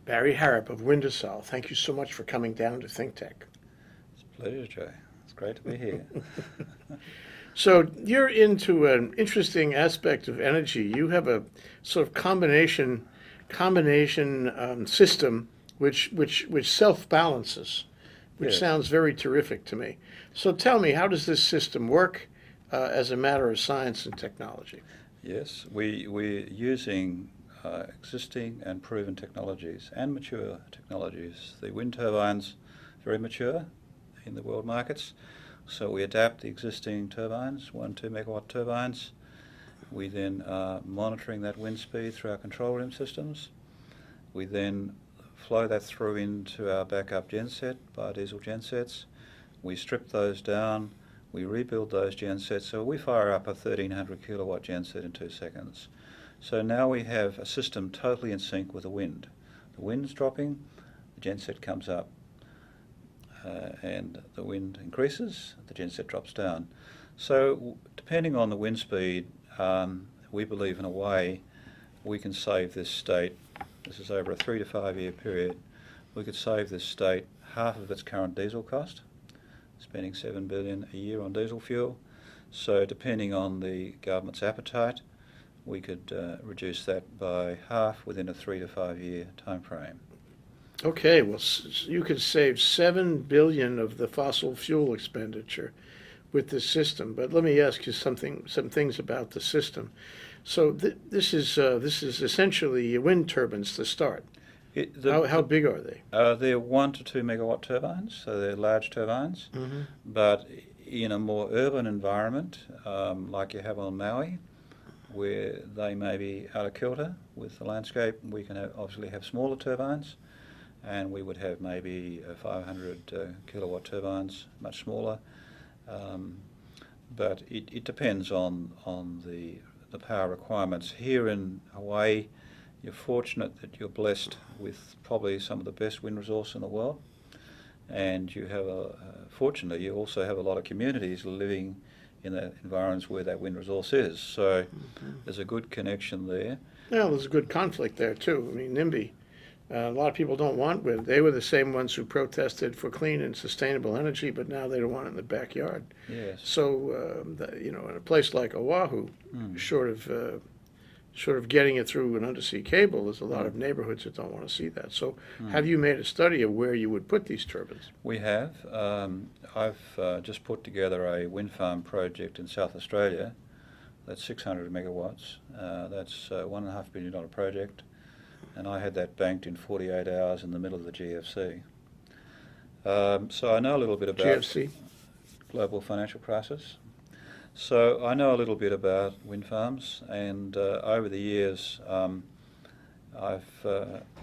Barrie Harrop of Windesal, thank you so much for coming down to ThinkTech. It's a pleasure, Jay. It's great to be here. So you're into an interesting aspect of energy. You have a sort of combination system which self balances, which Yes, sounds very terrific to me. So tell me, how does this system work as a matter of science and technology? yes. We're using existing and proven technologies and mature technologies. The wind turbines, very mature in the world markets. So we adapt the existing turbines, 2 megawatt turbines. We then are monitoring that wind speed through our control room systems. We then flow that through into our backup genset, biodiesel gensets. We strip those down, we rebuild those gensets, so we fire up a 1300 kilowatt genset in 2 seconds. So now we have a system totally in sync with the wind. The wind's dropping, the genset comes up, and the wind increases, the genset drops down. So depending on the wind speed, we believe in a way we can save this state. This is over a 3 to 5 year period. We could save this state half of its current diesel cost, spending $7 billion a year on diesel fuel. So depending on the government's appetite, we could reduce that by half within a 3 to 5 year time frame. Okay, well, you could save 7 billion of the fossil fuel expenditure with this system. But let me ask you some things about the system. So this is essentially wind turbines to start. How big are they? They're 1 to 2 megawatt turbines, so they're large turbines. Mm-hmm. But in a more urban environment, like you have on Maui, where they may be out of kilter with the landscape, we can obviously have smaller turbines, and we would have maybe 500 kilowatt turbines, much smaller. But it depends on the power requirements. Here in Hawaii, you're fortunate that you're blessed with probably some of the best wind resource in the world, and you have fortunately you also have a lot of communities living in the environments where that wind resource is. So there's a good connection there. Well, there's a good conflict there too. I mean, NIMBY. A lot of people don't want wind. They were the same ones who protested for clean and sustainable energy, but now they don't want it in the backyard. Yes. So, in a place like Oahu, short of getting it through an undersea cable, there's a lot of neighborhoods that don't want to see that. So, have you made a study of where you would put these turbines? We have. I've just put together a wind farm project in South Australia. That's 600 megawatts. That's a $1.5 billion project. And I had that banked in 48 hours in the middle of the GFC. So I know a little bit about GFC? Global financial crisis. So I know a little bit about wind farms, and over the years I've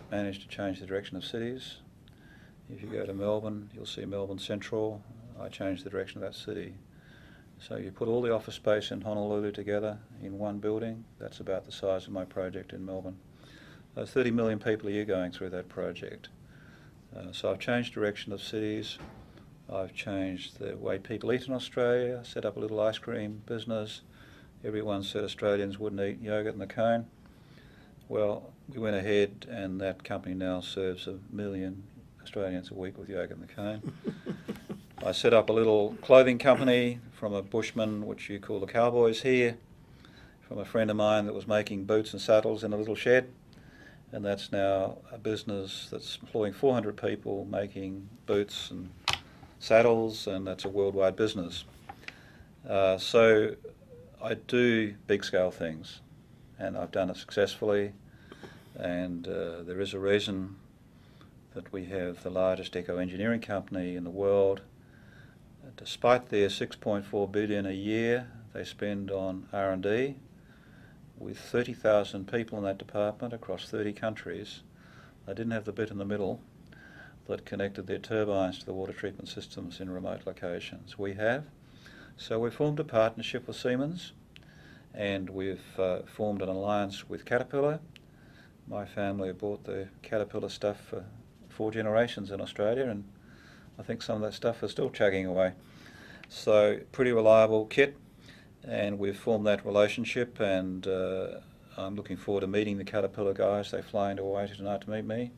managed to change the direction of cities. If you go to Melbourne, you'll see Melbourne Central. I changed the direction of that city. So you put all the office space in Honolulu together in one building. That's about the size of my project in Melbourne. There's 30 million people a year going through that project. So I've changed direction of cities. I've changed the way people eat in Australia, set up a little ice cream business. Everyone said Australians wouldn't eat yogurt in the cone. Well, we went ahead, and that company now serves 1 million Australians a week with yogurt in the cone. I set up a little clothing company from a bushman, which you call the cowboys here, from a friend of mine that was making boots and saddles in a little shed. And that's now a business that's employing 400 people making boots and saddles, and that's a worldwide business. So I do big scale things, and I've done it successfully, and there is a reason that we have the largest eco-engineering company in the world. Despite their $6.4 billion a year they spend on R&D, with 30,000 people in that department across 30 countries, they didn't have the bit in the middle that connected their turbines to the water treatment systems in remote locations. We have. So we formed a partnership with Siemens, and we've formed an alliance with Caterpillar. My family have bought the Caterpillar stuff for 4 generations in Australia, and I think some of that stuff is still chugging away. So pretty reliable kit, and we've formed that relationship, and I'm looking forward to meeting the Caterpillar guys. They fly into Hawaii tonight to meet me.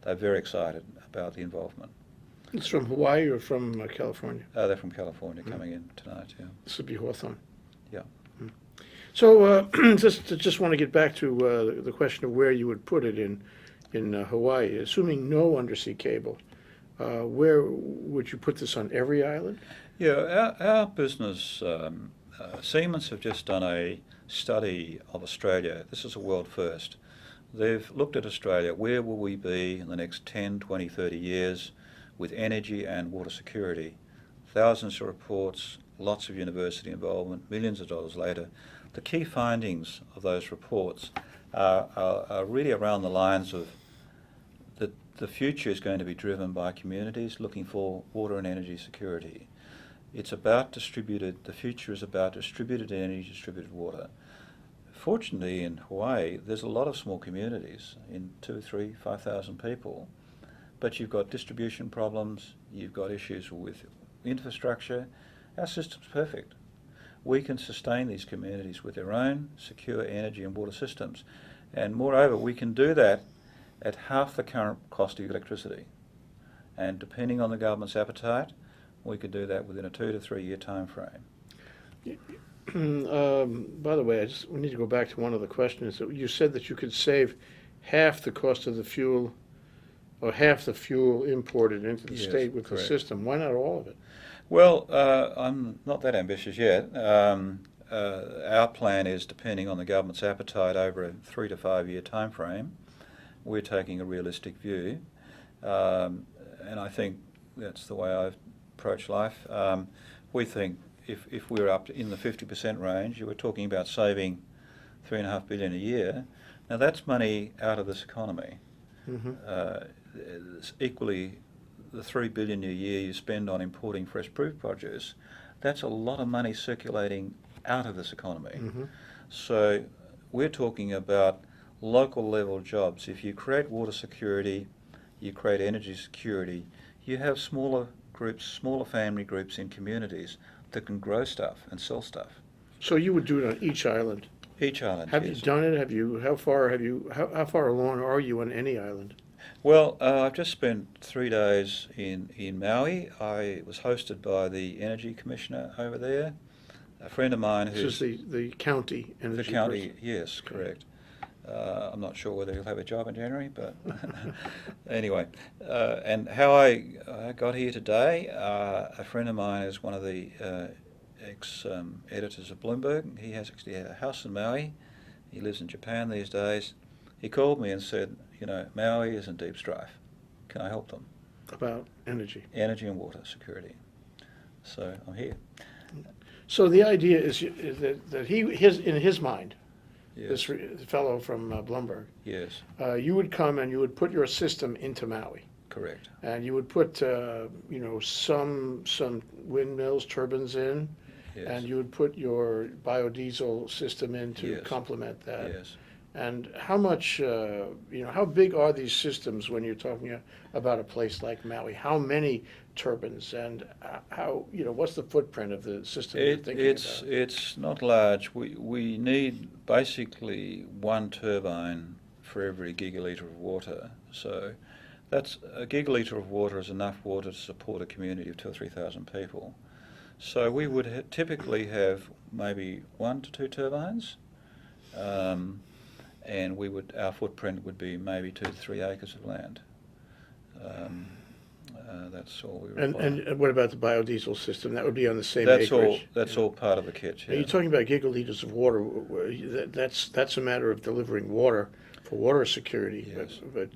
they're very excited about the involvement. It's from Hawaii or from California? They're from California coming in tonight, yeah. This would be Hawthorne. Yeah. So just want to get back to the question of where you would put it in Hawaii. Assuming no undersea cable, where would you put this on every island? Yeah, our business, Siemens have just done a study of Australia. This is a world first. They've looked at Australia. Where will we be in the next 10, 20, 30 years with energy and water security? Thousands of reports, lots of university involvement, millions of dollars later. The key findings of those reports are really around the lines of that the future is going to be driven by communities looking for water and energy security. It's about the future is about distributed energy, distributed water. Fortunately, in Hawaii, there's a lot of small communities, in 2, 3, 5,000 people, but you've got distribution problems, you've got issues with infrastructure. Our system's perfect. We can sustain these communities with their own secure energy and water systems. And moreover, we can do that at half the current cost of electricity. And depending on the government's appetite, we could do that within a 2 to 3 year time frame. By the way, we need to go back to one of the questions. You said that you could save half the cost of the fuel, or half the fuel imported into the Yes, state with correct. the system. Why not all of it? Well, I'm not that ambitious yet. Our plan is, depending on the government's appetite over a 3 to 5 year time frame, we're taking a realistic view. And I think that's the way I approach life. We think if we're up in the 50% range, you were talking about saving $3.5 billion a year. Now that's money out of this economy. Equally, the $3 billion a year you spend on importing fresh fruit produce, that's a lot of money circulating out of this economy. So we're talking about local level jobs. If you create water security, you create energy security, you have smaller groups, smaller family groups in communities that can grow stuff and sell stuff. So you would do it on each island. Each island. Have yes. you done it? How far along are you on any island? Well, I've just spent 3 days in Maui. I was hosted by the Energy Commissioner over there, a friend of mine who's... This is the county energy The county, person. yes, correct. I'm not sure whether he'll have a job in January, but anyway. And how I got here today, a friend of mine is one of the ex-editors of Bloomberg. He has actually a house in Maui. He lives in Japan these days. He called me and said, Maui is in deep strife. Can I help them? About energy. Energy and water security. So I'm here. So the idea is that in his mind, Yes. this fellow from Bloomberg, Yes, you would come and you would put your system into Maui, correct. and you would put some windmills, turbines in, Yes. and you would put your biodiesel system in to Yes. complement that. Yes. And how much, how big are these systems when you're talking about a place like Maui? How many turbines, and how, what's the footprint of the system you're thinking about? It's not large. We need basically 1 turbine for every gigalitre of water. So that's a gigalitre of water is enough water to support a community of 2,000 or 3,000 people. So we would typically have maybe 1 to 2 turbines. And our footprint would be maybe 2 to 3 acres of land. That's all we require. And what about the biodiesel system? That would be on the same That's acreage. That's all part of the kit. Are Yeah. you talking about gigaliters of water? That's a matter of delivering water for water security. Yes. But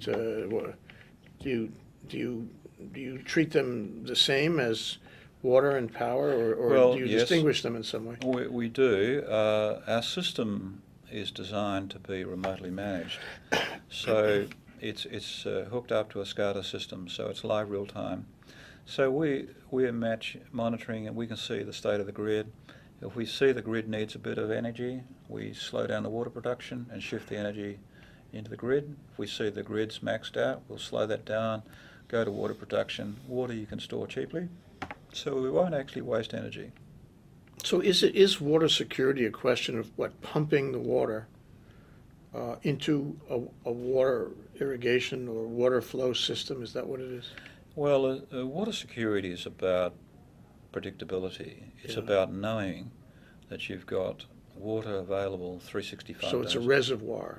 do you treat them the same as water and power, or Well, do you yes. distinguish them in some way? We do. Our system is designed to be remotely managed, so it's hooked up to a SCADA system, so it's live real time. So we're monitoring, and we can see the state of the grid. If we see the grid needs a bit of energy, we slow down the water production and shift the energy into the grid. If we see the grid's maxed out, we'll slow that down, go to water production. Water you can store cheaply, so we won't actually waste energy. So is water security a question of pumping the water into a water irrigation or water flow system? Is that what it is? Well, water security is about predictability. It's Yeah. about knowing that you've got water available 365 So it's a days. reservoir.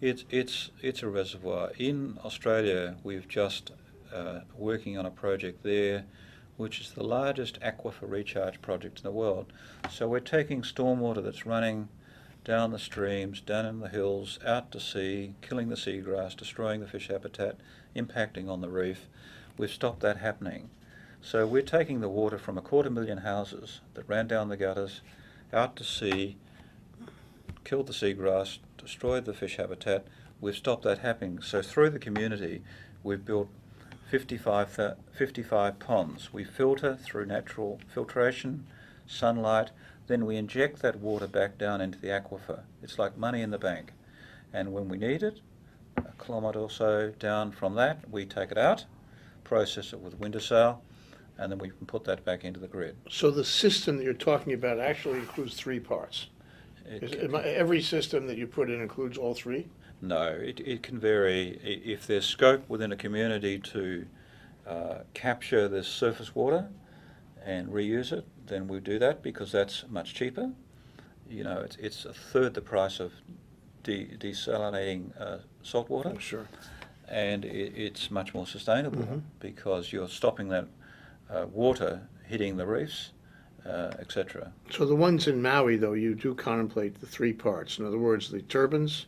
It's a reservoir. In Australia, we've just working on a project there, which is the largest aquifer recharge project in the world. So we're taking stormwater that's running down the streams, down in the hills, out to sea, killing the seagrass, destroying the fish habitat, impacting on the reef. We've stopped that happening. So we're taking the water from 250,000 houses that ran down the gutters, out to sea, killed the seagrass, destroyed the fish habitat. We've stopped that happening. So through the community, we've built 55 ponds. We filter through natural filtration, sunlight, then we inject that water back down into the aquifer. It's like money in the bank. And when we need it, a kilometre or so down from that, we take it out, process it with Windesal, and then we can put that back into the grid. So the system that you're talking about actually includes three parts. Every system that you put in includes all three? No, it can vary. If there's scope within a community to capture this surface water and reuse it, then we do that because that's much cheaper. You know, it's a third the price of desalinating salt water. Oh, sure. And it's much more sustainable Mhm. because you're stopping that water hitting the reefs, etc. So the ones in Maui, though, you do contemplate the three parts. In other words, the turbines,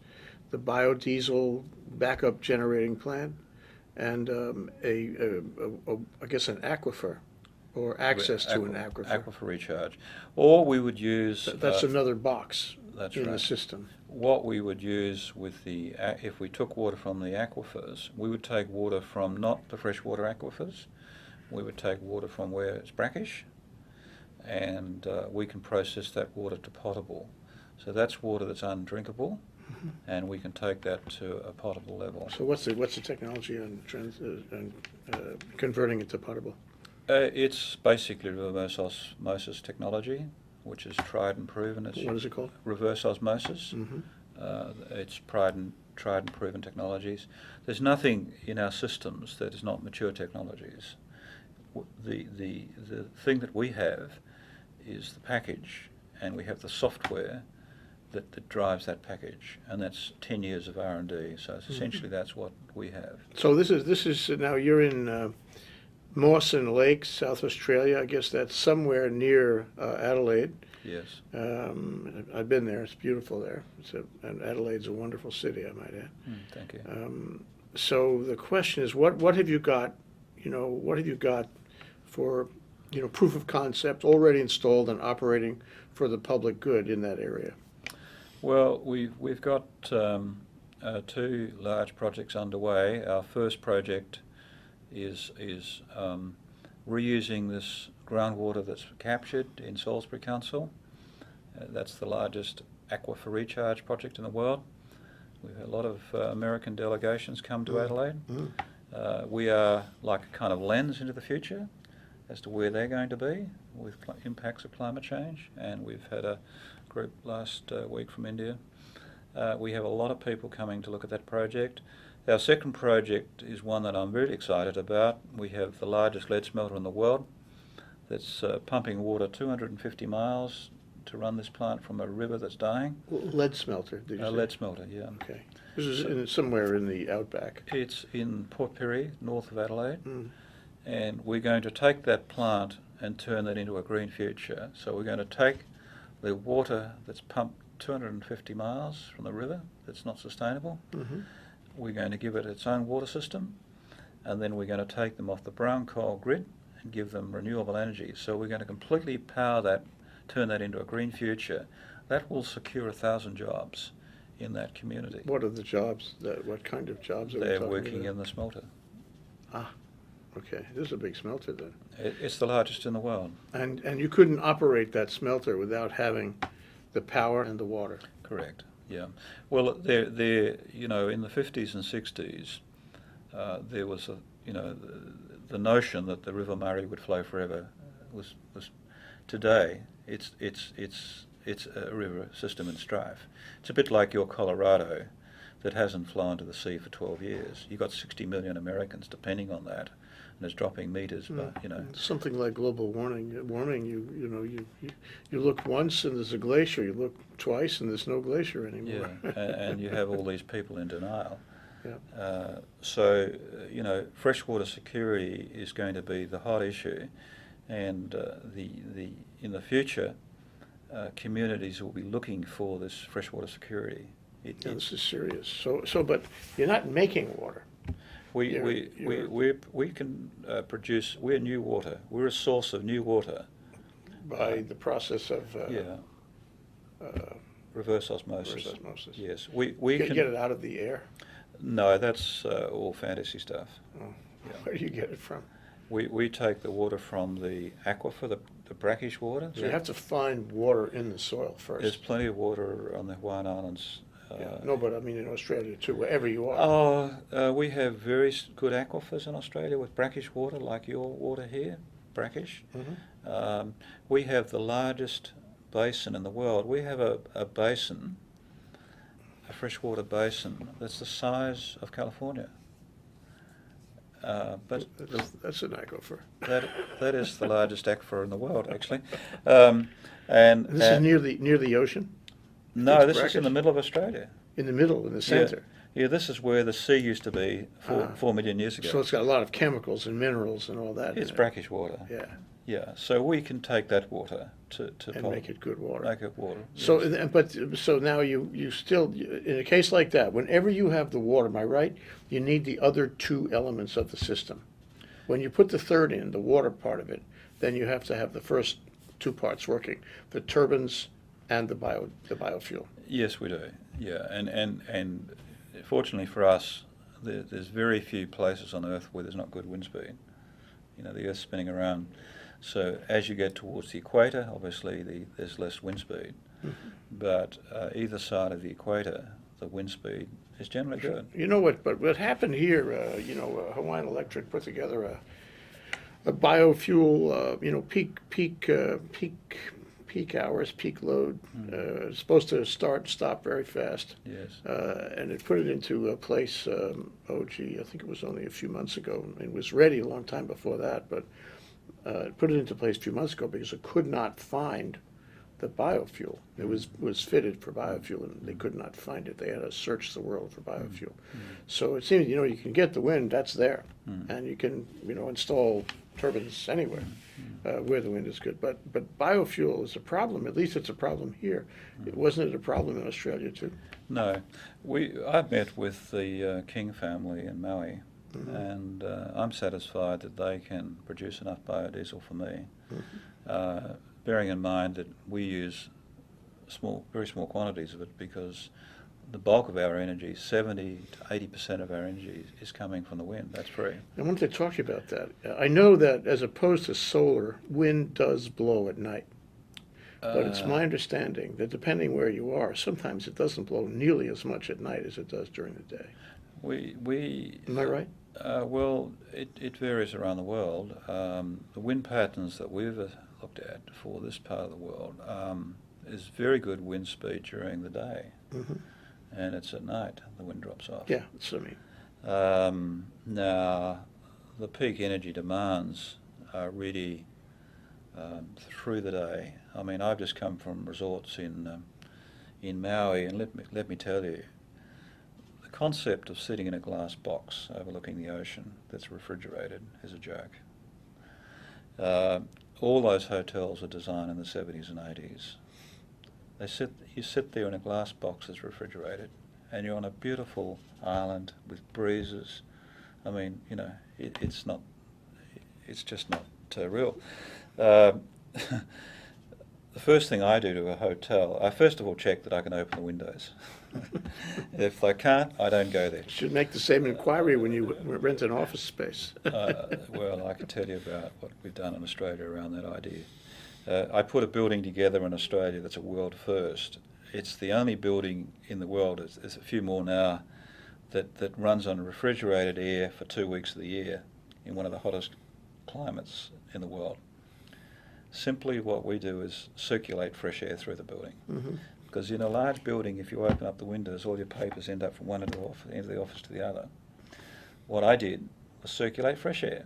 the biodiesel backup generating plant, and I guess an aquifer, or access to an aquifer. Aquifer recharge. Or we would use... That's another box that's in right. the system. What we would use with the, if we took water from the aquifers, we would take water from not the freshwater aquifers, we would take water from where it's brackish, and we can process that water to potable. So that's water that's undrinkable, and we can take that to a potable level. So what's the technology on converting it to potable? It's basically reverse osmosis technology, which is tried and proven. What is it called? Reverse osmosis. Mm-hmm. It's tried and proven technologies. There's nothing in our systems that is not mature technologies. The thing that we have is the package, and we have the software that drives that package, and that's 10 years of R&D. So it's essentially that's what we have. So this is now you're in Mawson Lake, South Australia. I guess that's somewhere near Adelaide. Yes. I've been there. It's beautiful there. And Adelaide's a wonderful city, I might add. Thank you. So the question is, what have you got? What have you got for proof of concept already installed and operating for the public good in that area? Well, we've got two large projects underway. Our first project is reusing this groundwater that's captured in Salisbury Council. That's the largest aquifer recharge project in the world. We've had a lot of American delegations come to Adelaide. We are like a kind of lens into the future as to where they're going to be with impacts of climate change, and we've had a group last week from India. We have a lot of people coming to look at that project. Our second project is one that I'm very excited about. We have the largest lead smelter in the world that's pumping water 250 miles to run this plant from a river that's dying. Lead smelter, did you say? A lead smelter, yeah. Okay. This is somewhere in the outback. It's in Port Pirie, north of Adelaide. Mm. And we're going to take that plant and turn that into a green future. So we're going to take the water that's pumped 250 miles from the river that's not sustainable. Mm-hmm. We're going to give it its own water system, and then we're going to take them off the brown coal grid and give them renewable energy. So we're going to completely power that, turn that into a green future. That will secure 1,000 jobs in that community. What are the jobs? What kind of jobs are we They're talking working about? in the smelter. Ah, okay. This is a big smelter then. It's the largest in the world. And you couldn't operate that smelter without having the power and the water. Correct. Yeah. Well, there, in the 50s and 60s, there was the notion that the River Murray would flow forever was today. It's a river system in strife. It's a bit like your Colorado. that hasn't flown to the sea for 12 years. You've got 60 million Americans depending on that, and it's dropping meters, but, you know. Something like global warming, you look once and there's a glacier, you look twice and there's no glacier anymore. Yeah, and you have all these people in denial. Yeah. So, you know, freshwater security is going to be the hot issue, and in the future, communities will be looking for this freshwater security. This is serious. So, but you're not making water. We can produce. We're new water. We're a source of new water By the process of reverse osmosis. reverse osmosis. Yes, we can get it out of the air. No, that's all fantasy stuff. Oh. Yeah. Where do you get it from? We take the water from the aquifer, the brackish water. So you have to find water in the soil first. There's plenty of water on the Hawaiian Islands. No, but I mean in Australia too, wherever you are. We have very good aquifers in Australia with brackish water, like your water here, brackish. Mm-hmm. We have the largest basin in the world. We have a basin, a freshwater basin, that's the size of California. But that's an aquifer. that is the largest aquifer in the world, actually. And this is near the ocean. No, It's this is brackish? in the middle of Australia. In the middle, in the center. Yeah, this is where the sea used to be 4 million years ago. So it's got a lot of chemicals and minerals and all that. It's in it. brackish water. Yeah. Yeah, so we can take that water to And make it good water. Make it water. So, yes. so now you still, in a case like that, whenever you have the water, am I right? You need the other two elements of the system. When you put the third in, the water part of it, then you have to have the first two parts working, the turbines and the biofuel. Yes, we do. Yeah, and fortunately for us, there's very few places on Earth where there's not good wind speed. You know, the Earth's spinning around. So as you get towards the equator, obviously there's less wind speed. Mm-hmm. But either side of the equator, the wind speed is generally good. You know what? But what happened here? Hawaiian Electric put together a biofuel. Peak hours, peak load. It's supposed to stop very fast. Yes. And it put it into a place. I think it was only a few months ago. It was ready a long time before that, but it put it into place a few months ago because it could not find the biofuel. It was fitted for biofuel, and they could not find it. They had to search the world for biofuel. So it seems you can get the wind. That's there, and you can install turbines anywhere where the wind is good. But biofuel is a problem. At least it's a problem here. Wasn't it a problem in Australia too? No, I've met with the King family in Maui, and I'm satisfied that they can produce enough biodiesel for me. Bearing in mind that we use very small quantities of it, because the bulk of our energy, 70 to 80% of our energy, is coming from the wind. That's free. I wanted to talk to you about that. I know that as opposed to solar, wind does blow at night. But it's my understanding that depending where you are, sometimes it doesn't blow nearly as much at night as it does during the day. Am I right? Well, it varies around the world. The wind patterns that we've looked at for this part of the world is very good wind speed during the day, and it's at night the wind drops off. Yeah, that's what I mean. Now, the peak energy demands are really through the day. I mean, I've just come from resorts in Maui, and let me tell you, the concept of sitting in a glass box overlooking the ocean that's refrigerated is a joke. All those hotels are designed in the 70s and 80s. You sit there in a glass box that's refrigerated, and you're on a beautiful island with breezes. I mean, it's just not real. The first thing I do to a hotel, I first of all check that I can open the windows. If I can't, I don't go there. You should make the same inquiry when you rent an office space. Well, I can tell you about what we've done in Australia around that idea. I put a building together in Australia that's a world first. It's the only building in the world, there's a few more now, that runs on refrigerated air for 2 weeks of the year in one of the hottest climates in the world. Simply what we do is circulate fresh air through the building. Because in a large building, if you open up the windows, all your papers end up from one end of the office to the other. What I did was circulate fresh air.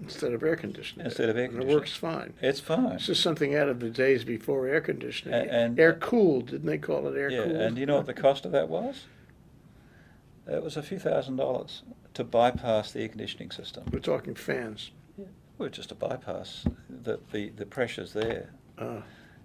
Instead of air conditioning. Instead of air And conditioning. it works fine. It's fine. It's just something out of the days before air conditioning. And air cooled, didn't they call it air yeah, cooled? and you know what the cost of that was? It was a few $1,000s to bypass the air conditioning system. We're talking fans. Well, just to bypass the pressures there.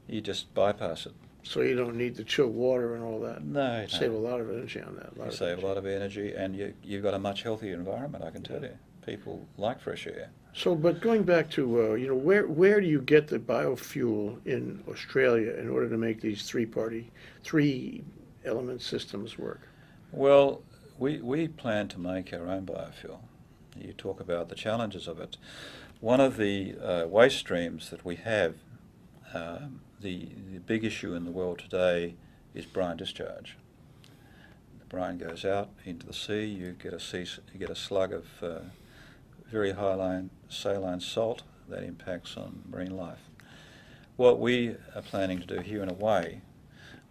You just bypass it. So you don't need the chilled water and all that. No, Save a lot of energy on that. You save a lot of energy, and you've got a much healthier environment, I can tell you. People like fresh air. So, but going back to, where do you get the biofuel in Australia in order to make these three-element systems work? Well, we plan to make our own biofuel. You talk about the challenges of it. One of the waste streams that we have, the big issue in the world today is brine discharge. The brine goes out into the sea. You get a slug of very high saline salt that impacts on marine life. What we are planning to do here in a way,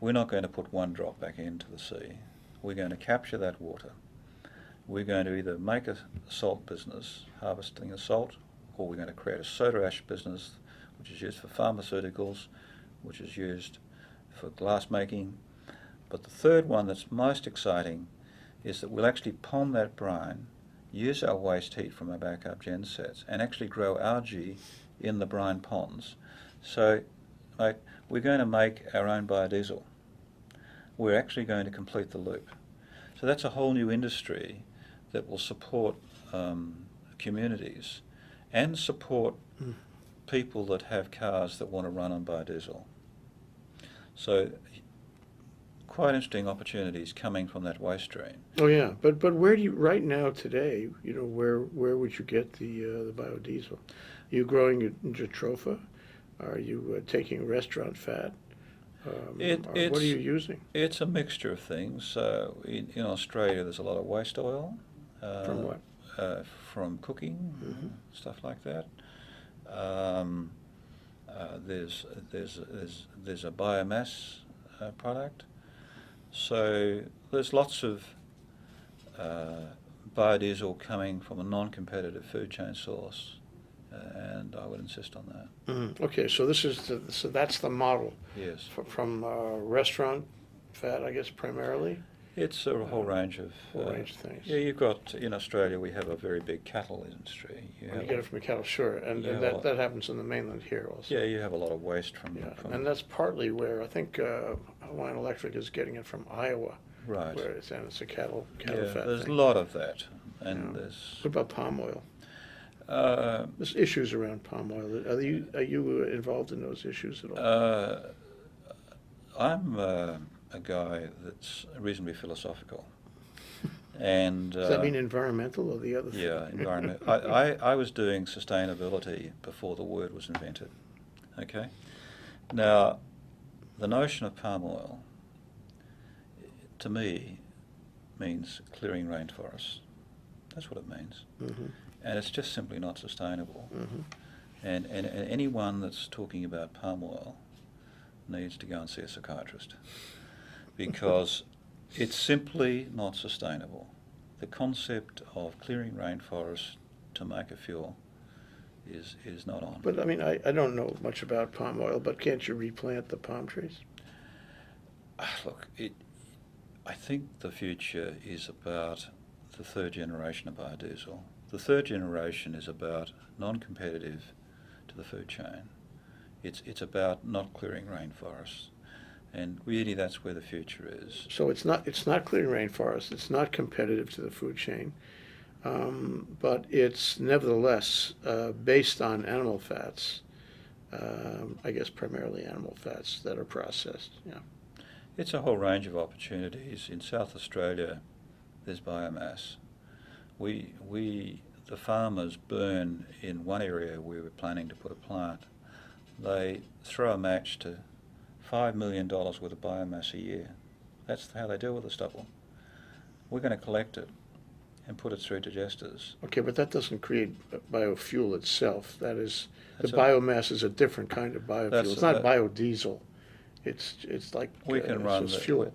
we're not going to put one drop back into the sea. We're going to capture that water. We're going to either make a salt business, harvesting the salt, or we're going to create a soda ash business, which is used for pharmaceuticals, which is used for glass making. But the third one that's most exciting is that we'll actually pond that brine, use our waste heat from our backup gen sets, and actually grow algae in the brine ponds. So we're going to make our own biodiesel. We're actually going to complete the loop. So that's a whole new industry that will support communities and support people that have cars that want to run on biodiesel. So quite interesting opportunities coming from that waste stream. Oh yeah, but where do you right now today? Where would you get the biodiesel? Are you growing it in Jatropha? Are you taking restaurant fat? What are you using? It's a mixture of things. In Australia, there's a lot of waste oil. From what? From cooking, stuff like that. There's a biomass product. So there's lots of biodiesel coming from a non-competitive food chain source, and I would insist on that. Okay, so that's the model. Yes. From restaurant fat, I guess, primarily. It's a whole range of things. Yeah, you've got in Australia we have a very big cattle industry. You get it from a cattle, sure, and that happens in the mainland here also. Yeah, you have a lot of waste from. And that's partly where I think Hawaiian Electric is getting it from Iowa. Right. Where it's a cattle fat. There's thing. a lot of that, and there's. What about palm oil? There's issues around palm oil. Are you involved in those issues at all? I'm a guy that's reasonably philosophical. And does that mean environmental or the other thing? Yeah, environment. I was doing sustainability before the word was invented. Okay? Now, the notion of palm oil, to me, means clearing rainforests. That's what it means. And it's just simply not sustainable. And anyone that's talking about palm oil needs to go and see a psychiatrist, because it's simply not sustainable. The concept of clearing rainforests to make a fuel is not on. But I mean, I don't know much about palm oil, but can't you replant the palm trees? Look, I think the future is about the third generation of biodiesel. The third generation is about non-competitive to the food chain. It's about not clearing rainforests, and really that's where the future is. So it's not clearing rainforests. It's not competitive to the food chain, but it's nevertheless based on animal fats. I guess primarily animal fats that are processed. Yeah. It's a whole range of opportunities. In South Australia, there's biomass. The farmers burn in one area where we're planning to put a plant. They throw a match to $5 million worth of biomass a year. That's how they deal with the stubble. We're going to collect it and put it through digesters. Okay, but that doesn't create biofuel itself. That is, biomass is a different kind of biofuel. It's not biodiesel. It's like We can run it's that. fuel.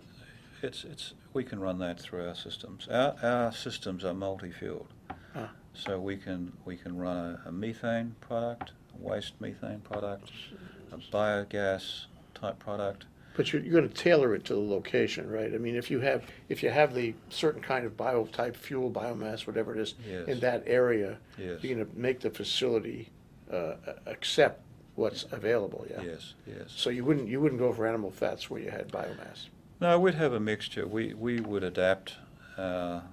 We can run that through our systems. Our systems are multi-fueled, Ah, so we can run a methane product, a waste methane product, a biogas type product. but you're going to tailor it to the location, right? I mean, if you have the certain kind of biotype fuel, biomass, whatever it is, Yes. in that area, Yes. you're going to make the facility accept what's available. Yeah. Yes. Yes. So you wouldn't go for animal fats where you had biomass. No, we'd have a mixture. We would adapt our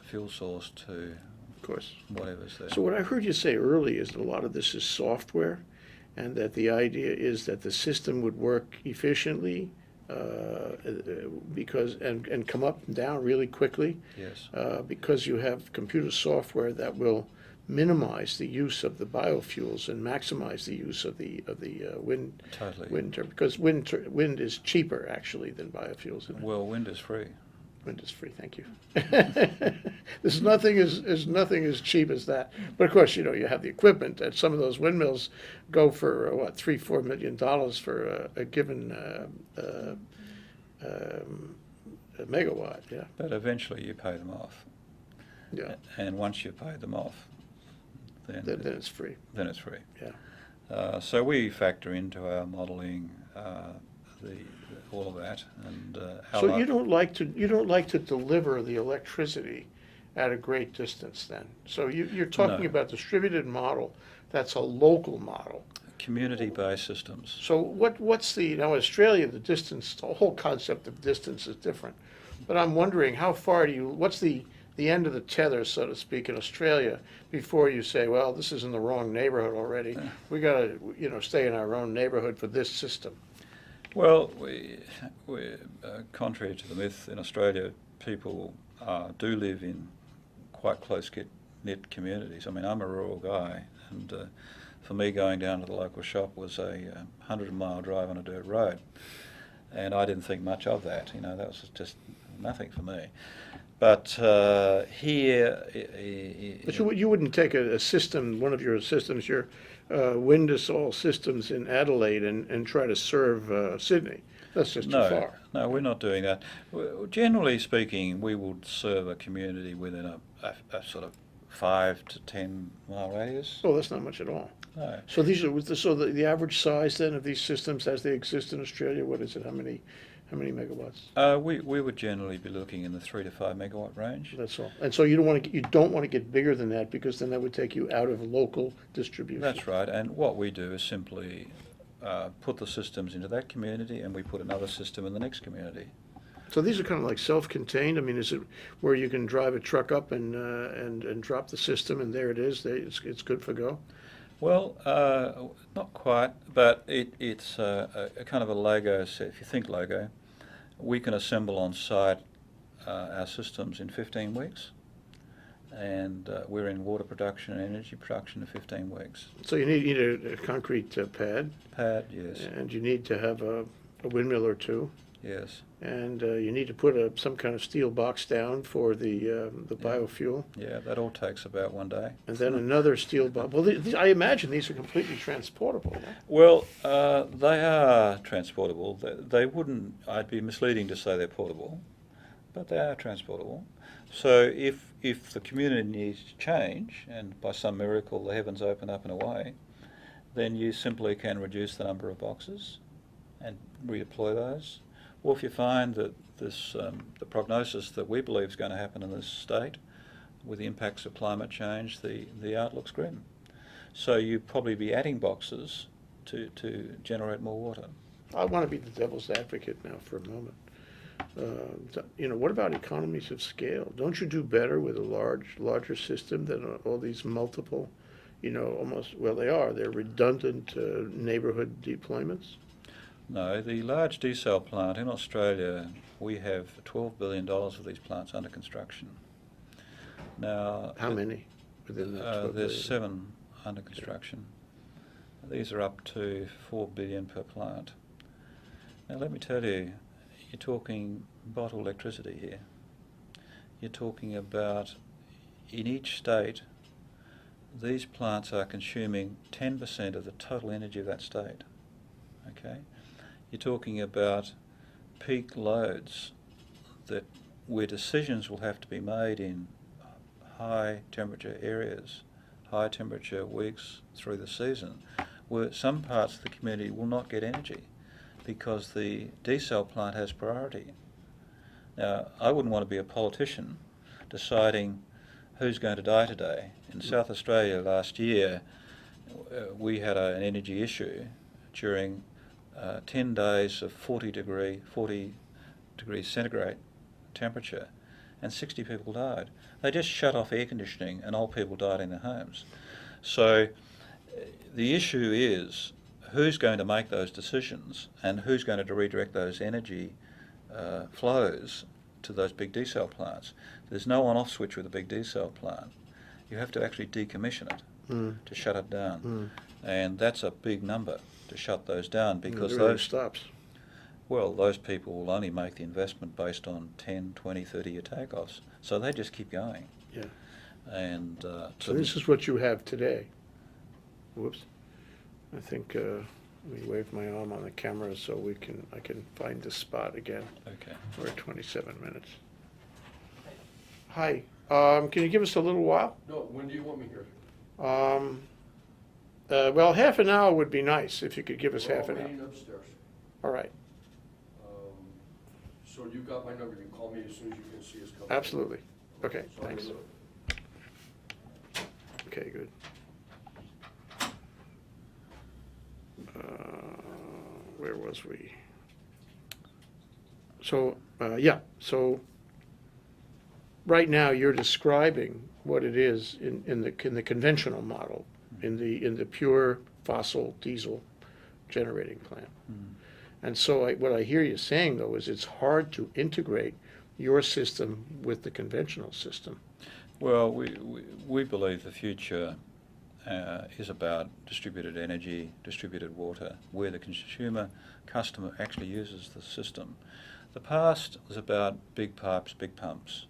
fuel source to Of course. whatever's there. So what I heard you say earlier is that a lot of this is software, and that the idea is that the system would work efficiently because and come up and down really quickly Yes. because you have computer software that will minimize the use of the biofuels and maximize the use of the wind Totally. because wind is cheaper actually than biofuels. Isn't it? Well, wind is free. Wind is free. Thank you. There's nothing as cheap as that. But of course, you have the equipment, and some of those windmills go for what, $3-4 million for a given a megawatt. Yeah. But eventually you pay them off. Yeah. And once you pay them off, then Then it's free. then it's free. Yeah. So we factor into our modelling all of that, and So you don't like to deliver the electricity at a great distance then. So you're talking No. about distributed model. That's a local model. community-based systems. So what's Australia, the distance, the whole concept of distance is different. But I'm wondering how far what's the end of the tether, so to speak, in Australia before you say, well, this is in the wrong neighborhood already. We got to, stay in our own neighborhood for this system. Well, we contrary to the myth, in Australia, people do live in quite close-knit communities. I mean, I'm a rural guy, and for me, going down to the local shop was a 100-mile drive on a dirt road, and I didn't think much of that. That was just nothing for me. But here, But you wouldn't take a system, one of your systems, your Windesal systems in Adelaide, and try to serve Sydney. That's just too far. No, we're not doing that. Generally speaking, we would serve a community within a sort of 5 to 10 mile radius. Oh, that's not much at all. No. So the average size then of these systems as they exist in Australia, what is it? How many megawatts? We would generally be looking in the 3 to 5 megawatt range. That's all. And so you don't want to get bigger than that, because then that would take you out of local distribution. That's right. And what we do is simply put the systems into that community, and we put another system in the next community. So these are kind of like self-contained. I mean, is it where you can drive a truck up and drop the system, and there it is? It's good for go. Well, not quite, but it's a kind of a Lego set. If you think Lego, we can assemble on site our systems in 15 weeks, and we're in water production and energy production in 15 weeks. So you need a concrete pad. Pad, yes. And you need to have a windmill or two. Yes. And you need to put some kind of steel box down for the biofuel. Yeah, that all takes about 1 day. And then another steel box. Well, I imagine these are completely transportable. No? Well, they are transportable. They wouldn't, I'd be misleading to say they're portable, but they are transportable. So if the community needs to change, and by some miracle the heavens open up in a way, then you simply can reduce the number of boxes and redeploy those. Or if you find that the prognosis that we believe is going to happen in this state, with the impacts of climate change, the outlook's grim. So you'd probably be adding boxes to generate more water. I want to be the devil's advocate now for a moment. What about economies of scale? Don't you do better with a larger system than all these multiple, they're redundant neighborhood deployments? No, the large desal plant in Australia, we have $12 billion of these plants under construction. Now, how many within that 12 there's billion? 7 under construction. These are up to $4 billion per plant. Now, let me tell you, you're talking bottled electricity here. You're talking about, in each state, these plants are consuming 10% of the total energy of that state. Okay? you're talking about peak loads where decisions will have to be made in high temperature areas, high temperature weeks through the season, where some parts of the community will not get energy because the desal plant has priority. Now, I wouldn't want to be a politician deciding who's going to die today. In South Australia last year, we had an energy issue during 10 days of 40 degrees centigrade temperature, and 60 people died. They just shut off air conditioning and old people died in their homes. So the issue is who's going to make those decisions and who's going to redirect those energy flows to those big desal plants. There's no on-off switch with a big desal plant. You have to actually decommission it to shut it down. And that's a big number to shut those down, because it really stops. Well, those people will only make the investment based on 10, 20, 30-year takeoffs. So they just keep going. Yeah. And so this is what you have today. Whoops. I think let me wave my arm on the camera so I can find this spot again. Okay. We're at 27 minutes. Hi. Can you give us a little while? No, when do you want me here? Well, half an hour would be nice if you could give us half an We're all hour. meeting upstairs. All right. So you got my number, you can call me as soon as you can see us coming. Absolutely. Okay, So I'm thanks. gonna- Okay, good. Where was we? So, yeah, so right now you're describing what it is in the conventional model, in the pure fossil diesel generating plant. And so what I hear you saying, though, is it's hard to integrate your system with the conventional system. Well, we believe the future is about distributed energy, distributed water, where the customer actually uses the system. The past was about big pipes, big pumps,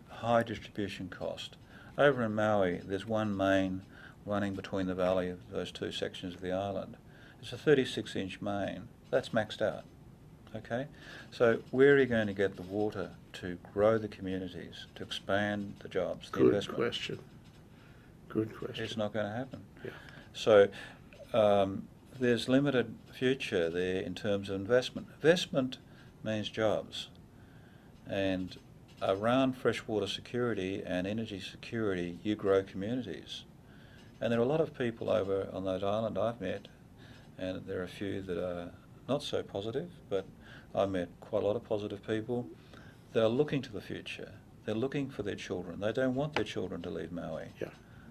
high distribution cost. Over in Maui, there's one main running between the valley of those two sections of the island. It's a 36-inch main. That's maxed out. Okay? So where are you going to get the water to grow the communities, to expand the jobs, the Good investment? question. Good question. It's not going to happen. Yeah. So there's limited future there in terms of investment. Investment means jobs. And around freshwater security and energy security, you grow communities. And there are a lot of people over on that island I've met, and there are a few that are not so positive, but I've met quite a lot of positive people that are looking to the future. They're looking for their children. They don't want their children to leave Maui. Yeah.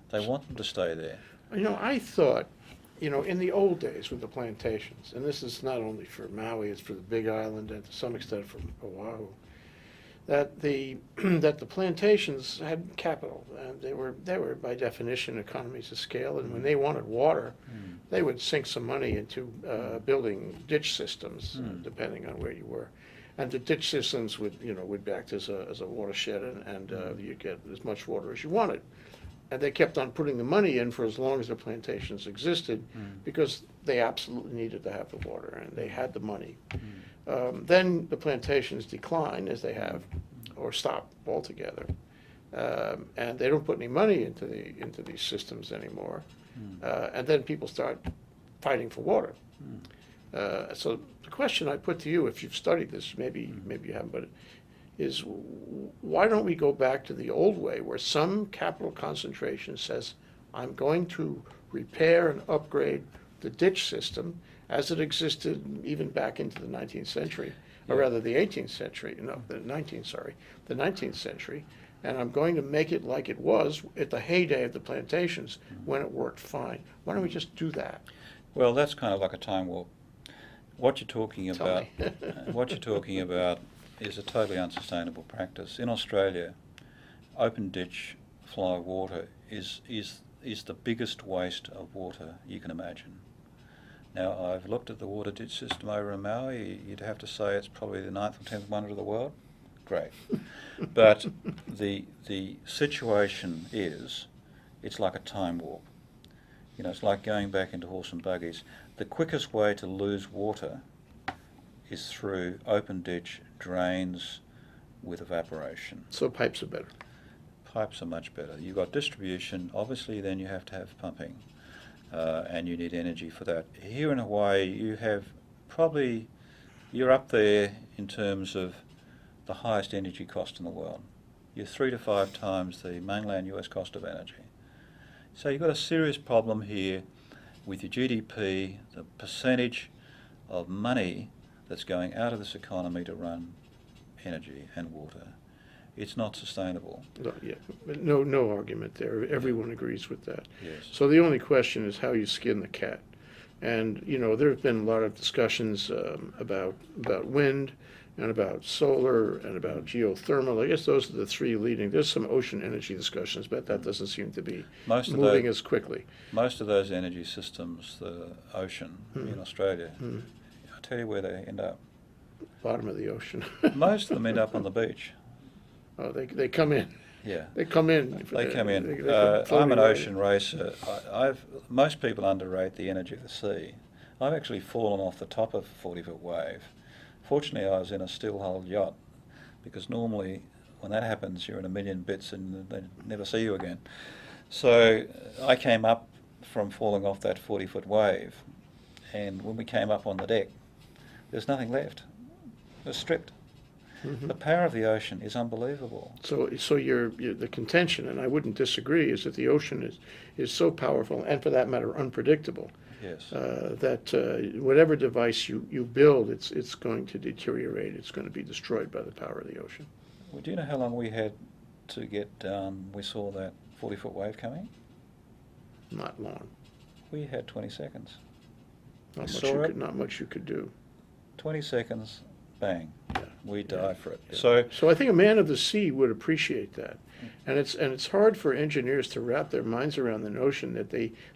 They want them to stay there. You know, I thought, you know, in the old days with the plantations, and this is not only for Maui, it's for the Big Island and to some extent for Oahu, that the plantations had capital, and they were by definition economies of scale, and when they wanted water, they would sink some money into building ditch systems, depending on where you were. And the ditch systems would act as a watershed, and you'd get as much water as you wanted. And they kept on putting the money in for as long as the plantations existed, because they absolutely needed to have the water, and they had the money. Then the plantations decline, as they have, or stop altogether, and they don't put any money into these systems anymore. And then people start fighting for water. So the question I put to you, if you've studied this, maybe you haven't, but is why don't we go back to the old way, where some capital concentration says, I'm going to repair and upgrade the ditch system as it existed even back into the 19th century, or rather the 18th century, no, the 19th century, and I'm going to make it like it was at the heyday of the plantations when it worked fine. Why don't we just do that? Well, that's kind of like a time warp. What you're talking Tell about, me. what you're talking about is a totally unsustainable practice. In Australia, open ditch flow of water is the biggest waste of water you can imagine. Now, I've looked at the water ditch system over in Maui. You'd have to say it's probably the 9th or 10th wonder of the world. Great. But the situation is, it's like a time warp. You know, it's like going back into horse and buggies. The quickest way to lose water is through open ditch drains with evaporation. So pipes are better. Pipes are much better. You've got distribution, obviously then you have to have pumping, and you need energy for that. Here in Hawaii you have probably, you're up there in terms of the highest energy cost in the world. You're 3 to 5 times the mainland US cost of energy. So you've got a serious problem here with your GDP, the percentage of money that's going out of this economy to run energy and water. It's not sustainable. No, yeah, no argument there. Everyone agrees with that. Yes. So the only question is how you skin the cat. And, you know, there have been a lot of discussions about wind and about solar and about geothermal. I guess those are the three leading. There's some ocean energy discussions, but that doesn't seem to be moving as quickly. Most of those energy systems, the ocean in Australia, I'll tell you where they end up. Bottom of the ocean. Most of them end up on the beach. Oh, they come in. Yeah. They come in. They come in. They come I'm floating an right ocean racer. Most people underrate the energy of the sea. I've actually fallen off the top of a 40-foot wave. Fortunately, I was in a still-hulled yacht, because normally when that happens, you're in a million bits and they never see you again. So I came up from falling off that 40-foot wave, and when we came up on the deck, there's nothing left. It was stripped. The power of the ocean is unbelievable. So the contention, and I wouldn't disagree, is that the ocean is so powerful and, for that matter, unpredictable. Yes. That whatever device you build, it's going to deteriorate. It's going to be destroyed by the power of the ocean. Well, do you know how long we had to get down? We saw that 40-foot wave coming. Not long. We had 20 seconds. Not much you could do. 20 seconds, bang. Yeah. We die for it. Yeah. So I think a man of the sea would appreciate that, and it's hard for engineers to wrap their minds around the notion that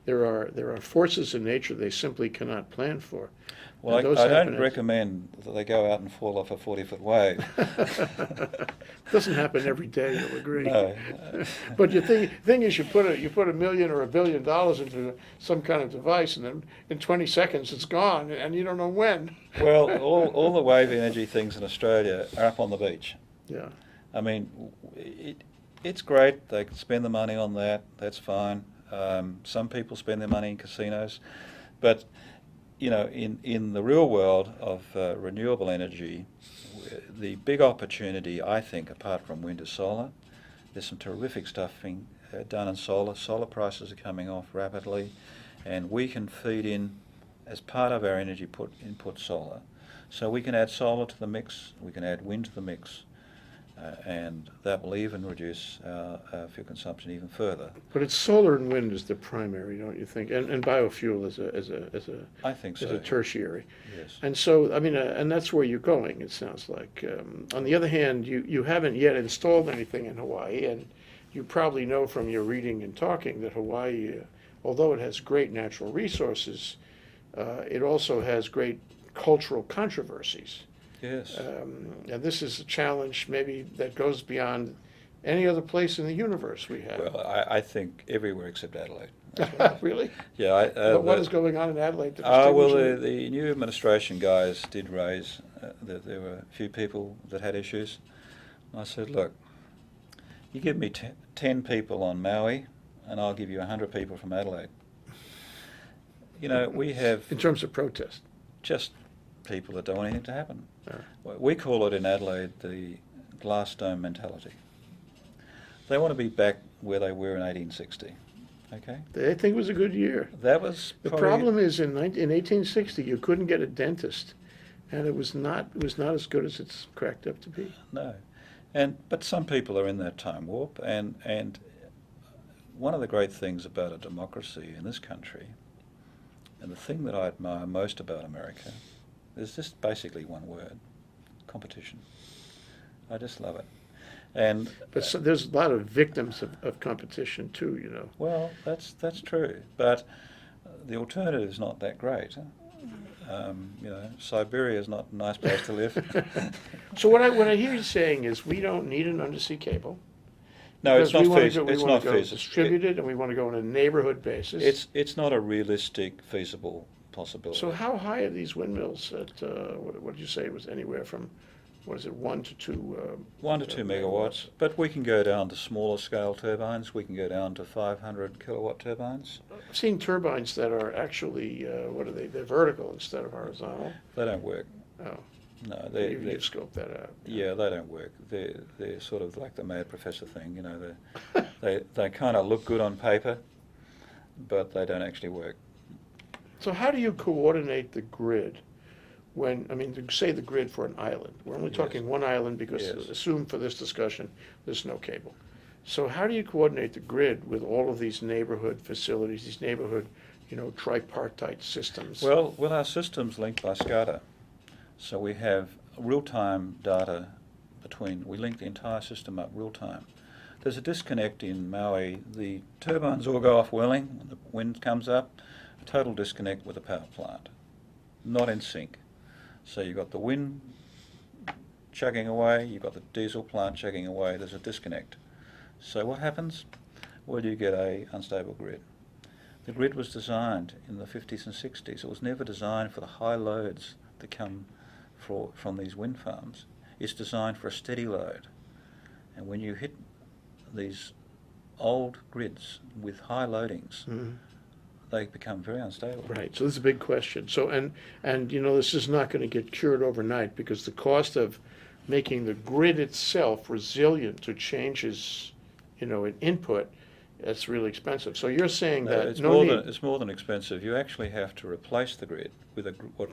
there are forces in nature they simply cannot plan for. Well, I don't recommend that they go out and fall off a 40-foot wave. Doesn't happen every day, you'll agree. No. But the thing is, you put $1 million or $1 billion into some kind of device, and then in 20 seconds it's gone, and you don't know when. Well, all the wave energy things in Australia are up on the beach. Yeah. I mean, it's great. They can spend the money on that. That's fine. Some people spend their money in casinos, but you know, in the real world of renewable energy, the big opportunity, I think, apart from wind, is solar. There's some terrific stuff being done in solar. Solar prices are coming off rapidly, and we can feed in, as part of our energy input, solar. So we can add solar to the mix, we can add wind to the mix, and that will even reduce our fuel consumption even further. But it's solar and wind is the primary, don't you think? And biofuel I think so. is a tertiary. Yes. And so, I mean, and that's where you're going, it sounds like. On the other hand, you haven't yet installed anything in Hawaii, and you probably know from your reading and talking that Hawaii, although it has great natural resources, it also has great cultural controversies. Yes. And this is a challenge maybe that goes beyond any other place in the universe we have. Well, I think everywhere except Adelaide. Really? Yeah. What is going on in Adelaide? Well, the new administration guys did raise that there were a few people that had issues. I said, look, you give me 10 people on Maui, and I'll give you 100 people from Adelaide. You know, we have... In terms of protest? Just people that don't want anything to happen. We call it in Adelaide the glass dome mentality. They want to be back where they were in 1860. Okay? They think it was a good year. That was the problem is in 1860 you couldn't get a dentist, and it was not as good as it's cracked up to be. No, but some people are in that time warp, and one of the great things about a democracy in this country, and the thing that I admire most about America, is just basically one word: competition. I just love it. But there's a lot of victims of competition too, you know. Well, that's true, but the alternative is not that great. You know, Siberia is not a nice place to live. So what I hear you saying is we don't need an undersea cable. No, it's not feasible. We want to go distributed, and we want to go on a neighborhood basis. It's not a realistic, feasible possibility. So how high are these windmills at, what did you say, it was anywhere from, what is it, 1 to 2? 1 to 2 megawatts, but we can go down to smaller scale turbines. We can go down to 500 kilowatt turbines. I've seen turbines that are actually, what are they? They're vertical instead of horizontal. They don't work. Oh, No, you've scoped that out. yeah, they don't work. They're sort of like the mad professor thing, you know. They kind of look good on paper, but they don't actually work. So how do you coordinate the grid when, I mean, say the grid for an island? We're only Yes. talking one island because Yes. assume for this discussion, there's no cable. So how do you coordinate the grid with all of these neighborhood facilities, these neighborhood, tripartite systems? Well, our system's linked by SCADA. So we have real-time data we link the entire system up real-time. There's a disconnect in Maui. The turbines all go off whirling when the wind comes up. A total disconnect with the power plant. Not in sync. So you've got the wind chugging away, you've got the diesel plant chugging away, there's a disconnect. So what happens? Well, you get a unstable grid. The grid was designed in the 50s and 60s. It was never designed for the high loads that come from these wind farms. It's designed for a steady load. And when you hit these old grids with high loadings, Mhm. they become very unstable. Right, so this is a big question. So, and this is not going to get cured overnight because the cost of making the grid itself resilient to changes, in input, that's really expensive. So you're saying No, that it's need more than expensive. You actually have to replace the grid with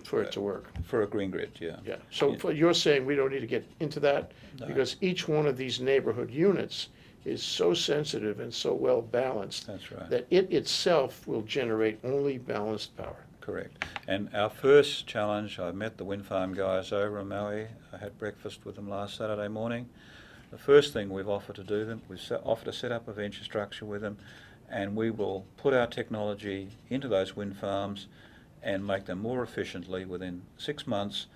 for it to work. for a green grid. Yeah. Yeah, so you're saying we don't need to get into that No. because each one of these neighborhood units is so sensitive and so well balanced That's right. that it itself will generate only balanced power. Correct. And our first challenge, I met the wind farm guys over in Maui. I had breakfast with them last Saturday morning. The first thing we've offered to do them, we've offered to set up a venture structure with them, and we will put our technology into those wind farms and make them more efficiently. Within 6 months,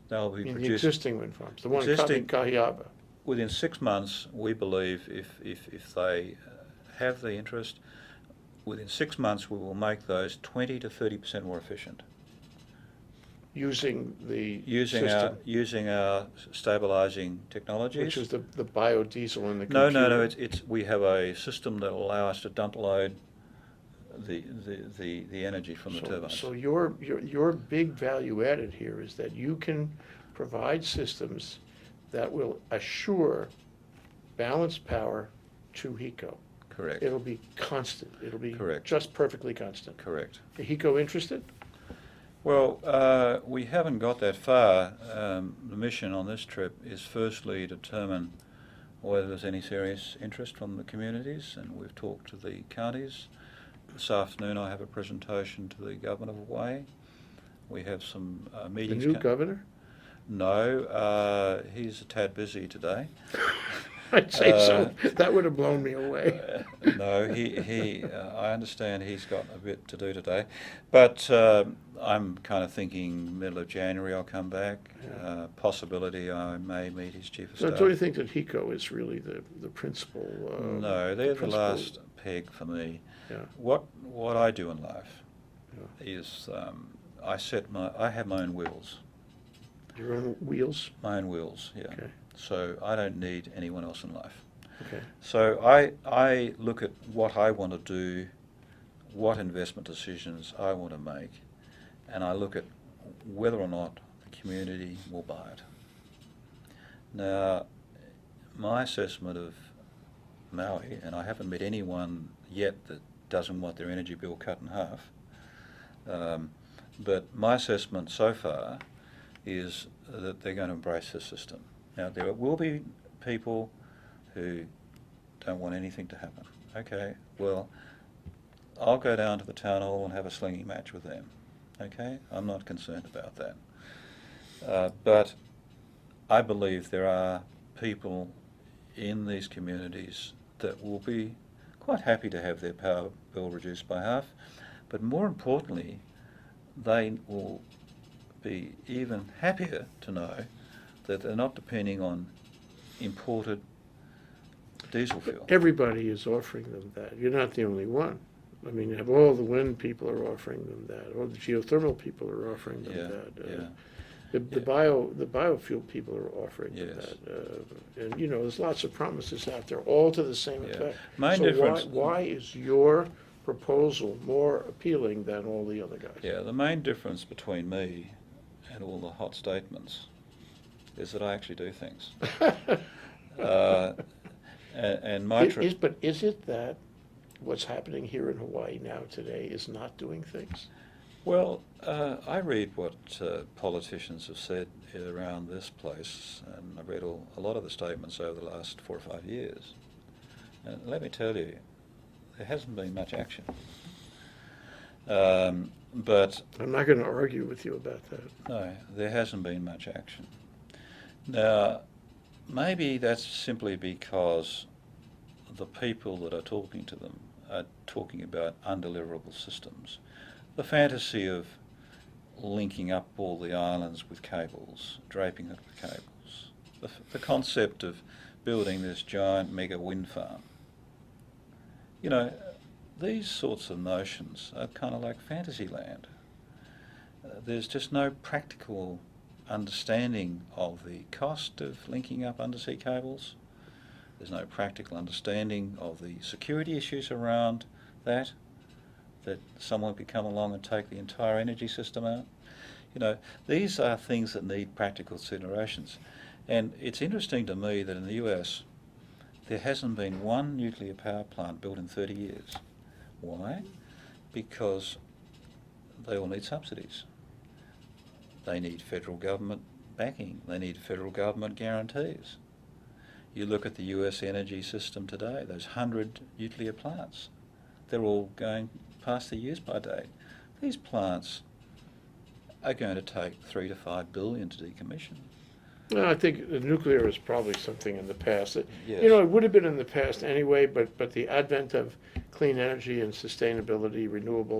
they'll be In the produced. existing wind farms, the one in Existing- Kahiaba. Within 6 months, we believe if they have the interest, within 6 months we will make those 20 to 30% more efficient. Using the Using system, our stabilising technologies. which is the biodiesel in the No, computer. it's we have a system that will allow us to dump load the energy from the turbines. So your big value added here is that you can provide systems that will assure balanced power to HECO. Correct. It'll be constant. It'll be Correct. just perfectly constant. Correct. Is HECO interested? Well, we haven't got that far. The mission on this trip is firstly determine whether there's any serious interest from the communities, and we've talked to the counties. This afternoon I have a presentation to the Government of Hawaii. We have some The meetings. new governor? No, he's a tad busy today. I'd say so. That would have blown me away. No, I understand he's got a bit to do today, but I'm kind of thinking middle of January I'll come back. Yeah. Possibility I may meet his chief of So staff. do you think that HECO is really the principal? No, they're the principal- last peg for me. Yeah. What I do in life Yeah. is I have my own wheels. Your own wheels? My own wheels, yeah. Okay. So I don't need anyone else in life. Okay. So I look at what I want to do, what investment decisions I want to make, and I look at whether or not the community will buy it. Now, my assessment of Maui, and I haven't met anyone yet that doesn't want their energy bill cut in half, but my assessment so far is that they're going to embrace the system. Now, there will be people who don't want anything to happen. Okay, well, I'll go down to the town hall and have a slinging match with them. Okay, I'm not concerned about that. But I believe there are people in these communities that will be quite happy to have their power bill reduced by half, but more importantly, they will be even happier to know that they're not depending on imported diesel fuel. Everybody is offering them that. You're not the only one. I mean, you have all the wind people are offering them that, all the geothermal people are offering them Yeah, that. yeah. The biofuel people are offering them Yes. that. And, there's lots of promises out there, all to the same Yeah. effect. Main So difference- why is your proposal more appealing than all the other guys? Yeah, the main difference between me and all the hot statements is that I actually do things. And my But is it that what's happening here in Hawaii now today is not doing things? Well, I read what politicians have said around this place, and I've read a lot of the statements over the last 4 or 5 years. And let me tell you, there hasn't been much action. But I'm not going to argue with you about that. no, there hasn't been much action. Now, maybe that's simply because the people that are talking to them are talking about undeliverable systems. The fantasy of linking up all the islands with cables, draping it with cables, the concept of building this giant mega wind farm. These sorts of notions are kind of like fantasy land. There's just no practical understanding of the cost of linking up undersea cables. There's no practical understanding of the security issues around that someone could come along and take the entire energy system out. These are things that need practical considerations. And it's interesting to me that in the US, there hasn't been one nuclear power plant built in 30 years. Why? Because they all need subsidies. They need federal government backing. They need federal government guarantees. You look at the US energy system today, those 100 nuclear plants, they're all going past the use-by date. These plants are going to take $3 to $5 billion to decommission. No, I think the nuclear is probably something in the past. Yes. It would have been in the past anyway, but the advent of clean energy and sustainability,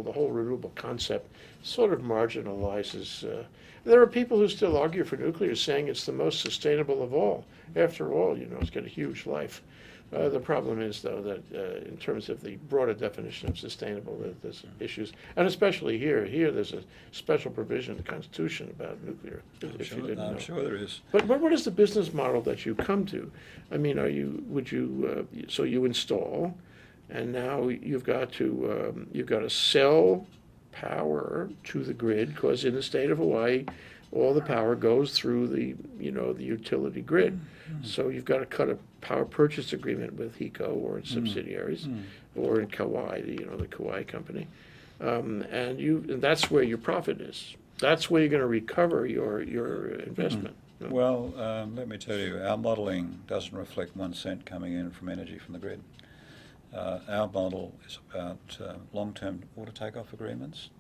the whole renewable concept sort of marginalizes. There are people who still argue for nuclear, saying it's the most sustainable of all. After all, it's got a huge life. The problem is, though, that in terms of the broader definition of sustainable, there's issues, and especially here. Here, there's a special provision in the Constitution about nuclear. If you didn't know. I'm sure there is. But what is the business model that you come to? I mean, so you install, and now you've got to sell power to the grid, because in the state of Hawaii, all the power goes through the utility grid. So you've got to cut a power purchase agreement with HECO or its subsidiaries, or in Kauai, the Kauai company, and that's where your profit is. That's where you're going to recover your investment. Well, let me tell you, our modelling doesn't reflect 1 cent coming in from energy from the grid. Our model is about long-term water take-off agreements,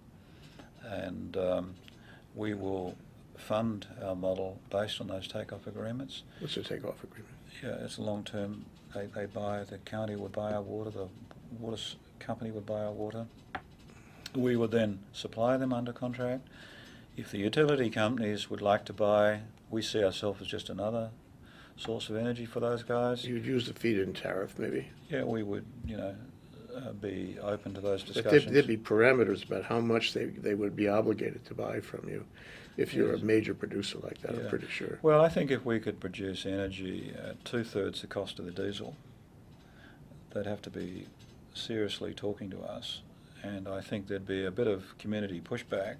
and we will fund our model based on those take-off agreements. What's a take-off agreement? Yeah, it's a long-term. They buy, the county would buy our water, the water company would buy our water. We would then supply them under contract. If the utility companies would like to buy, we see ourselves as just another source of energy for those guys. You'd use the feed-in tariff, maybe. Yeah, we would, be open to those But discussions. there'd be parameters about how much they would be obligated to buy from you if you're Yes. a major producer like that, Yeah. I'm pretty sure. Well, I think if we could produce energy at 2/3 the cost of the diesel, they'd have to be seriously talking to us. And I think there'd be a bit of community pushback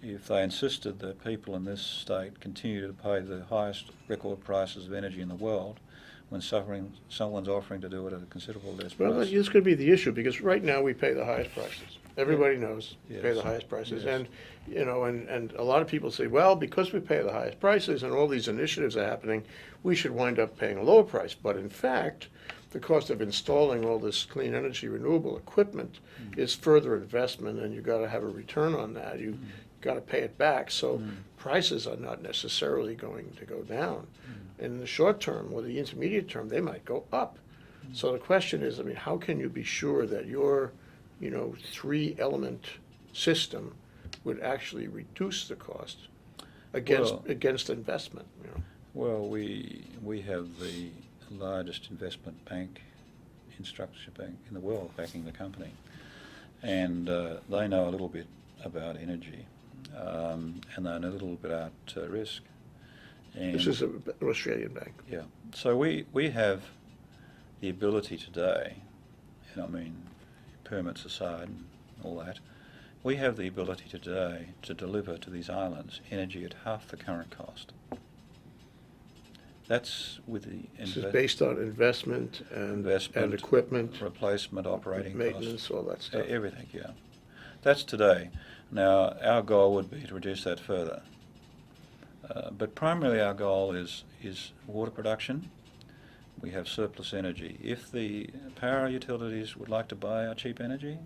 if they insisted that people in this state continue to pay the highest record prices of energy in the world when someone's offering to do it at a considerable less Well, price. this could be the issue, because right now we pay the highest prices. Everybody knows we pay Yes. the highest prices. Yes. And, and a lot of people say, well, because we pay the highest prices and all these initiatives are happening, we should wind up paying a lower price. But in fact, the cost of installing all this clean energy renewable equipment is further investment, and you've got to have a return on that. You've got to pay it back. So prices are not necessarily going to go down. In the short term or the intermediate term, they might go up. So the question is, how can you be sure that your, 3-element system would actually reduce the cost against investment? Well, we have the largest investment bank, infrastructure bank in the world backing the company. and they know a little bit about energy, and they know a little bit about risk. And This is an Australian bank. yeah, so we have the ability today, and I mean permits aside and all that, we have the ability today to deliver to these islands energy at half the current cost. That's with the This is based on investment and equipment, replacement, operating maintenance, costs, all that stuff. everything. Yeah, that's today. Now our goal would be to reduce that further, but primarily our goal is water production. We have surplus energy. If the power utilities would like to buy our cheap energy,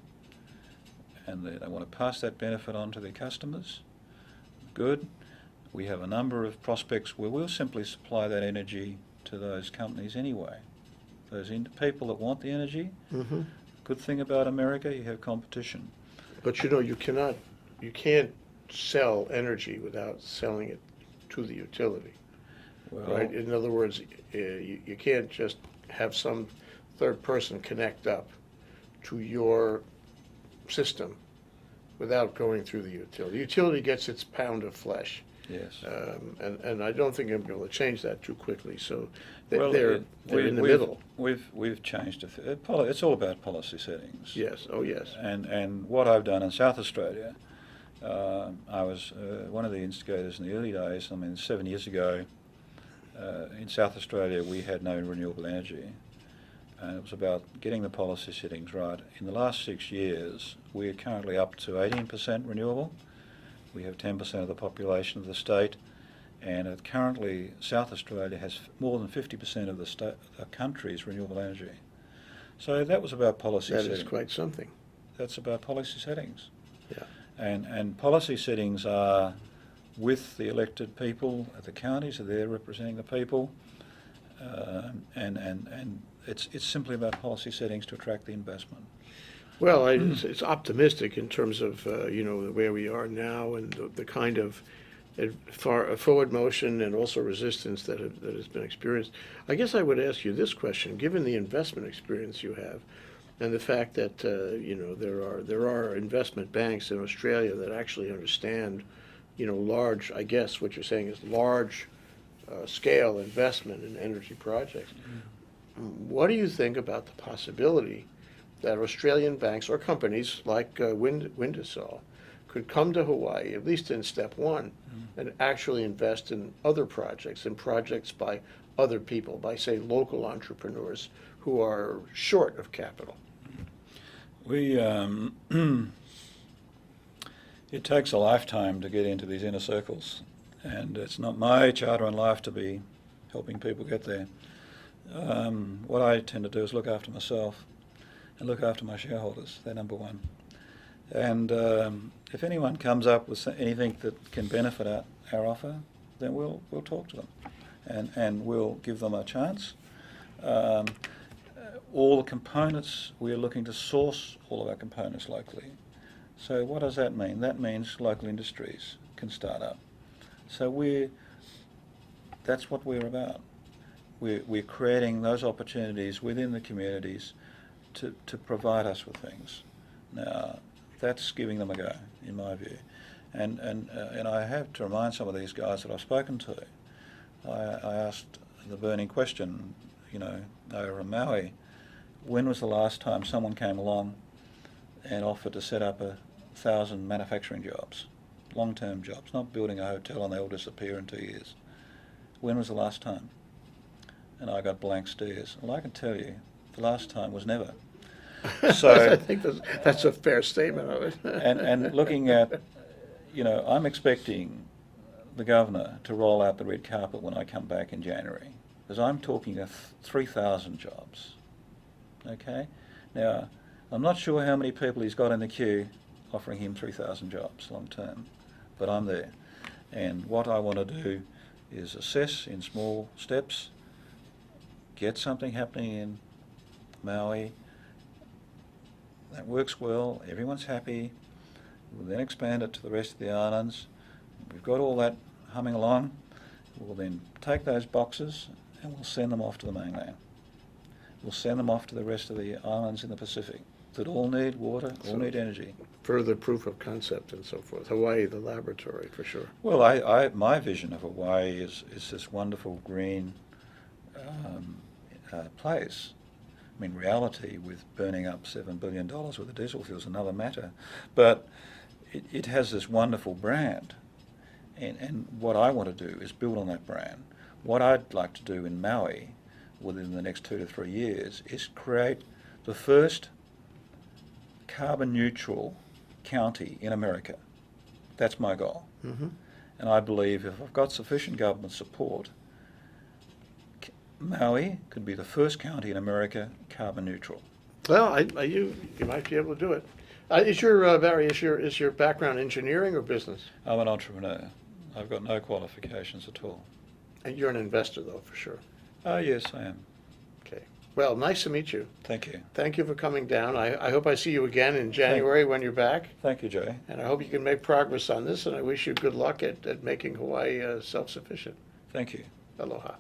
and they want to pass that benefit on to their customers, good. We have a number of prospects where we'll simply supply that energy to those companies anyway. Those people that want the energy. Mm-hmm. Good thing about America, you have competition. But you can't sell energy without selling it to the utility, Well, right? In other words, you can't just have some third person connect up to your system without going through the utility. The utility gets its pound of flesh. yes. And I don't think I'm going to change that too quickly. So Well, they're in the middle. We've changed it's all about policy settings. Yes. Oh, yes. And what I've done in South Australia, I was one of the instigators in the early days. I mean, 7 years ago, in South Australia, we had no renewable energy. And it was about getting the policy settings right. In the last 6 years, we are currently up to 18% renewable. We have 10% of the population of the state, and currently South Australia has more than 50% of the country's renewable energy. So that was about policy settings. That is quite something. That's about policy settings. Yeah. And policy settings are with the elected people at the counties, so they're representing the people, and it's simply about policy settings to attract the investment. Well, it's optimistic in terms of where we are now and the kind of forward motion and also resistance that has been experienced. I guess I would ask you this question: given the investment experience you have, and the fact that there are investment banks in Australia that actually understand, large. I guess what you're saying is large scale investment in energy projects. What do you think about the possibility that Australian banks or companies like Windesal could come to Hawaii, at least in step one, and actually invest in other projects, in projects by other people, by, say, local entrepreneurs who are short of capital? It takes a lifetime to get into these inner circles, and it's not my charter in life to be helping people get there. What I tend to do is look after myself and look after my shareholders. They're number one. And if anyone comes up with anything that can benefit our offer, then we'll talk to them, and we'll give them a chance. All the components, we're looking to source all of our components locally. So what does that mean? That means local industries can start up. So that's what we're about. We're creating those opportunities within the communities to provide us with things. Now, that's giving them a go, in my view. And I have to remind some of these guys that I've spoken to. I asked the burning question, over in Maui, when was the last time someone came along and offered to set up 1,000 manufacturing jobs, long-term jobs, not building a hotel and they all disappear in 2 years? When was the last time? And I got blank stares. Well, I can tell you, the last time was never. So I think that's a fair statement of it. and looking at, I'm expecting the governor to roll out the red carpet when I come back in January, because I'm talking of 3,000 jobs. Okay? Now, I'm not sure how many people he's got in the queue offering him 3,000 jobs long term, but I'm there. And what I want to do is assess in small steps, get something happening in Maui that works well, everyone's happy. We'll then expand it to the rest of the islands. We've got all that humming along. We'll then take those boxes and we'll send them off to the mainland. We'll send them off to the rest of the islands in the Pacific. that all need water, all So- need energy. Further proof of concept and so forth. Hawaii, the laboratory, for sure. Well, my vision of Hawaii is this wonderful green place. I mean, reality with burning up $7 billion worth of diesel fuel is another matter, but it has this wonderful brand, and what I want to do is build on that brand. What I'd like to do in Maui within the next 2 to 3 years is create the first carbon neutral county in America. That's my goal. Mm-hmm. And I believe if I've got sufficient government support, Maui could be the first county in America carbon neutral. Well, you might be able to do it. Is your Barry? Is your background engineering or business? I'm an entrepreneur. I've got no qualifications at all. And you're an investor, though, for sure. Yes, I am. Okay. Well, nice to meet you. Thank you. Thank you for coming down. I hope I see you again in January when you're back. Thank you, Jay. And I hope you can make progress on this. And I wish you good luck at making Hawaii self-sufficient. Thank you. Aloha.